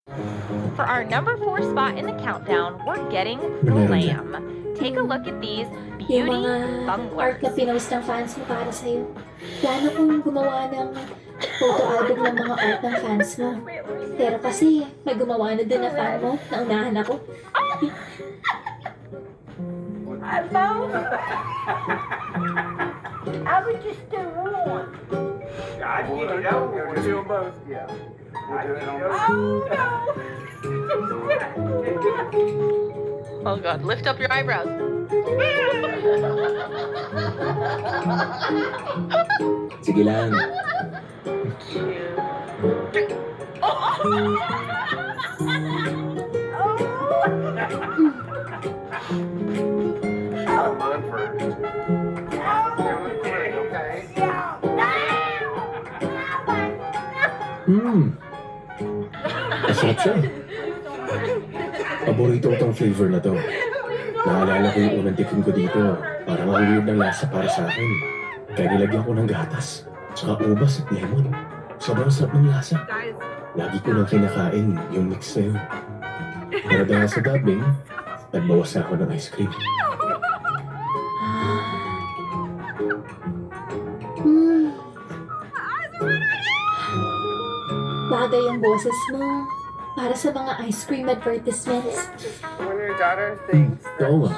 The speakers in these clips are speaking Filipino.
For our number 4 spot in the countdown, we're getting glam. Take a look at these Yung beauty mga art bunglers. na pinost ng fans mo para sa'yo. Plano kong gumawa ng photo album ng mga art ng fans mo. Pero kasi may gumawa na din na fan mo, naunahan ako. Hello? I was just still on. I get it out. We'll do them both. Yeah. We'll do it on Oh no! Oh god, lift up your eyebrows. Sige lang. Come on first. Okay. Masarap siya. Paborito ko tong flavor na to. Naalala ko yung unang tikim ko dito. Parang ang weird ng lasa para sa akin. Kaya nilagyan ko ng gatas. Tsaka ubas at lemon. Sobrang sarap ng lasa. Lagi ko nang kinakain yung mix na yun. Pero dahil sa dubbing, nagbawas na ako ng ice cream. Hmm. Bagay yung boses mo para sa mga ice cream advertisements. When your daughter thinks Oo nga.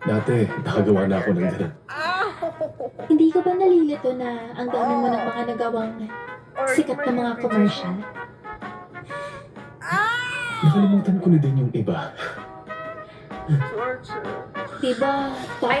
Dati, nakagawa na ako ng ganun. Hindi ka ba nalilito na ang dami mo ng mga nagawang sikat na mga commercial? Nakalimutan ko na din yung iba. torture. Diba, top